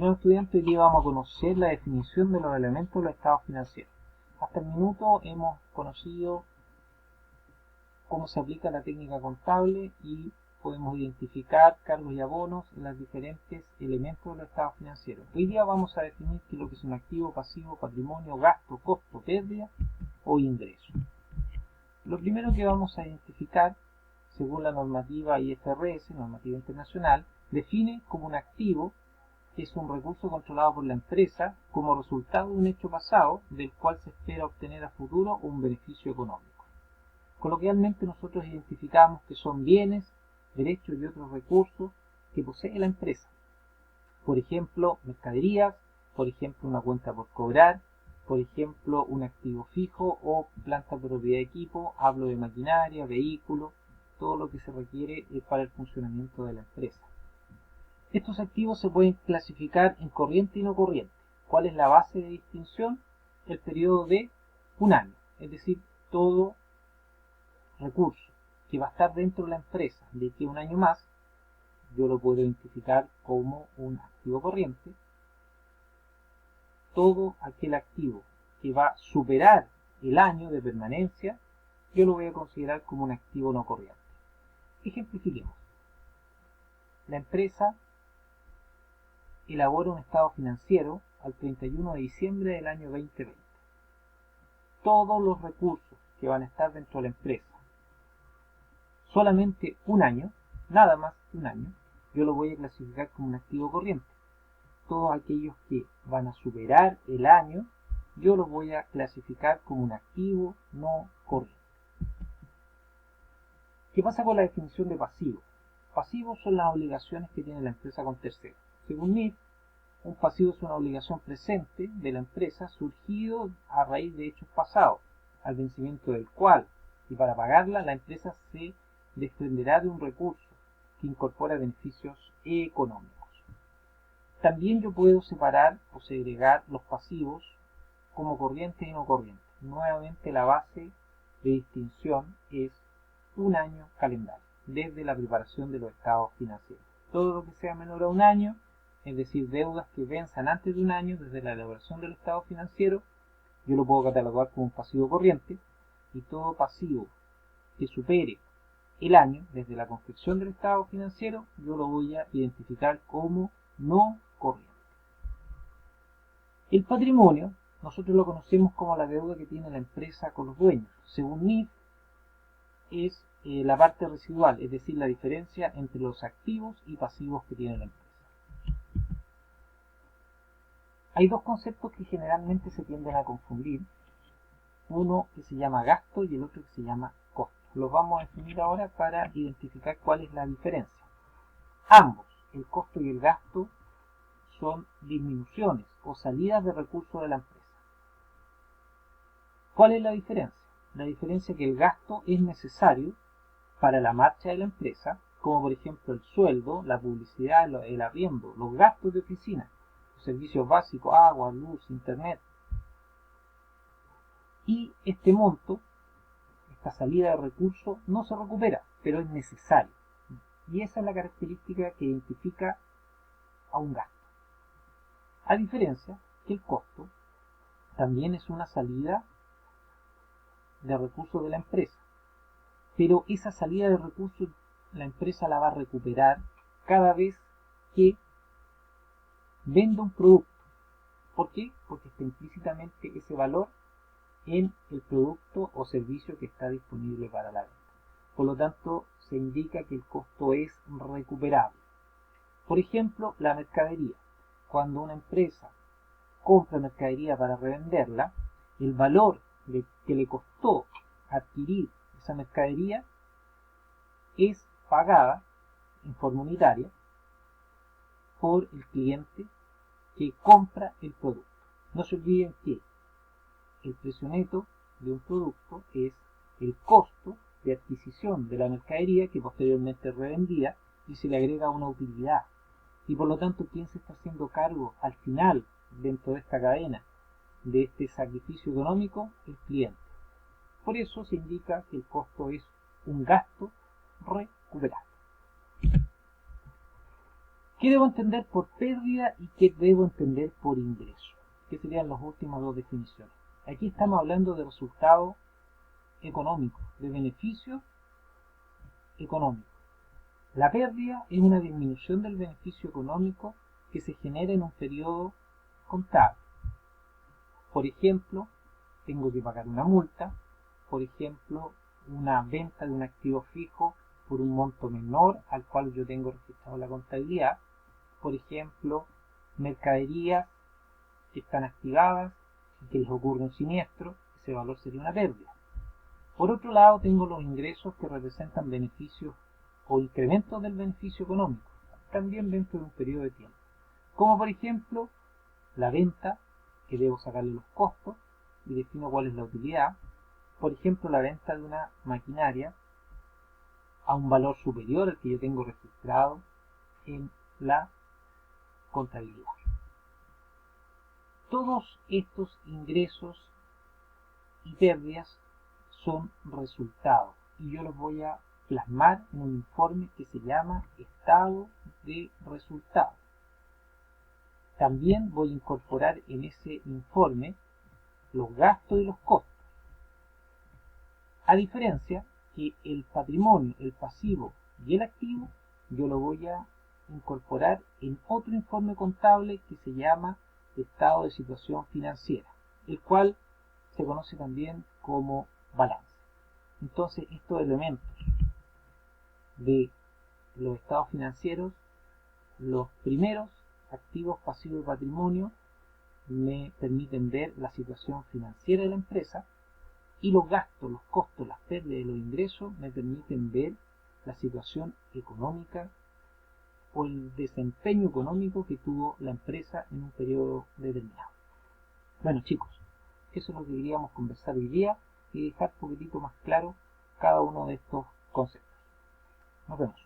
Estimado estudiante, hoy día vamos a conocer la definición de los elementos de los estados financieros. Hasta el minuto hemos conocido cómo se aplica la técnica contable y podemos identificar cargos y abonos en los diferentes elementos de los estados financieros. Hoy día vamos a definir qué es lo que es un activo, pasivo, patrimonio, gasto, costo, pérdida o ingreso. Lo primero que vamos a identificar, según la normativa IFRS, normativa internacional, define como un activo que es un recurso controlado por la empresa como resultado de un hecho pasado del cual se espera obtener a futuro un beneficio económico. Coloquialmente nosotros identificamos que son bienes, derechos y otros recursos que posee la empresa. Por ejemplo, mercaderías, por ejemplo, una cuenta por cobrar, por ejemplo, un activo fijo o planta, propiedad de equipo, hablo de maquinaria, vehículos, todo lo que se requiere para el funcionamiento de la empresa. Estos activos se pueden clasificar en corriente y no corriente. ¿Cuál es la base de distinción? El periodo de un año, es decir, todo recurso que va a estar dentro de la empresa de aquí a un año más, yo lo puedo identificar como un activo corriente. Todo aquel activo que va a superar el año de permanencia, yo lo voy a considerar como un activo no corriente. Ejemplifiquemos. La empresa elabora un estado financiero al 31 de diciembre del año 2020. Todos los recursos que van a estar dentro de la empresa, solamente un año, nada más que un año, yo lo voy a clasificar como un activo corriente. Todos aquellos que van a superar el año, yo los voy a clasificar como un activo no corriente. ¿Qué pasa con la definición de pasivo? Pasivos son las obligaciones que tiene la empresa con terceros. Según NIF, un pasivo es una obligación presente de la empresa surgido a raíz de hechos pasados, al vencimiento del cual, y para pagarla, la empresa se desprenderá de un recurso que incorpora beneficios económicos. También yo puedo separar o segregar los pasivos como corrientes y no corrientes. Nuevamente la base de distinción es un año calendario, desde la preparación de los estados financieros. Todo lo que sea menor a un año, es decir, deudas que venzan antes de un año desde la elaboración del estado financiero, yo lo puedo catalogar como un pasivo corriente, y todo pasivo que supere el año desde la confección del estado financiero, yo lo voy a identificar como no corriente. El patrimonio, nosotros lo conocemos como la deuda que tiene la empresa con los dueños. Según NIF, es la parte residual, es decir, la diferencia entre los activos y pasivos que tiene la empresa. Hay dos conceptos que generalmente se tienden a confundir, uno que se llama gasto y el otro que se llama costo. Los vamos a definir ahora para identificar cuál es la diferencia. Ambos, el costo y el gasto, son disminuciones o salidas de recursos de la empresa. ¿Cuál es la diferencia? La diferencia es que el gasto es necesario para la marcha de la empresa, como por ejemplo el sueldo, la publicidad, el arriendo, los gastos de oficina, los servicios básicos, agua, luz, internet. Y este monto, esta salida de recursos, no se recupera, pero es necesario. Y esa es la característica que identifica a un gasto. A diferencia que el costo también es una salida de recursos de la empresa, pero esa salida de recursos la empresa la va a recuperar cada vez que venda un producto. ¿Por qué? Porque está implícitamente ese valor en el producto o servicio que está disponible para la venta. Por lo tanto, se indica que el costo es recuperable. Por ejemplo, la mercadería. Cuando una empresa compra mercadería para revenderla, el valor que le costó adquirir esa mercadería es pagada en forma unitaria por el cliente que compra el producto. No se olviden que el precio neto de un producto es el costo de adquisición de la mercadería que posteriormente es revendida y se le agrega una utilidad. Y por lo tanto, ¿quién se está haciendo cargo al final dentro de esta cadena de este sacrificio económico? El cliente. Por eso se indica que el costo es un gasto recuperable. ¿Qué debo entender por pérdida y qué debo entender por ingreso? ¿Qué serían las últimas dos definiciones? Aquí estamos hablando de resultado económico, de beneficio económico. La pérdida es una disminución del beneficio económico que se genera en un periodo contable. Por ejemplo, tengo que pagar una multa, por ejemplo, una venta de un activo fijo por un monto menor al cual yo tengo registrado en la contabilidad, por ejemplo, mercaderías que están activadas y que les ocurre un siniestro, ese valor sería una pérdida. Por otro lado, tengo los ingresos que representan beneficios o incrementos del beneficio económico, también dentro de un periodo de tiempo. Como por ejemplo, la venta, que debo sacarle los costos y defino cuál es la utilidad. Por ejemplo, la venta de una maquinaria a un valor superior al que yo tengo registrado en la contabilidad. Todos estos ingresos y pérdidas son resultados y yo los voy a plasmar en un informe que se llama estado de resultados. También voy a incorporar en ese informe los gastos y los costos. A diferencia que el patrimonio, el pasivo y el activo, yo lo voy a incorporar en otro informe contable que se llama estado de situación financiera, el cual se conoce también como balance. Entonces, estos elementos de los estados financieros, los primeros, activos, pasivos y patrimonio, me permiten ver la situación financiera de la empresa, y los gastos, los costos, las pérdidas y los ingresos me permiten ver la situación económica o el desempeño económico que tuvo la empresa en un periodo determinado. Bueno, chicos, eso es lo que queríamos conversar hoy día y dejar un poquitito más claro cada uno de estos conceptos. Nos vemos.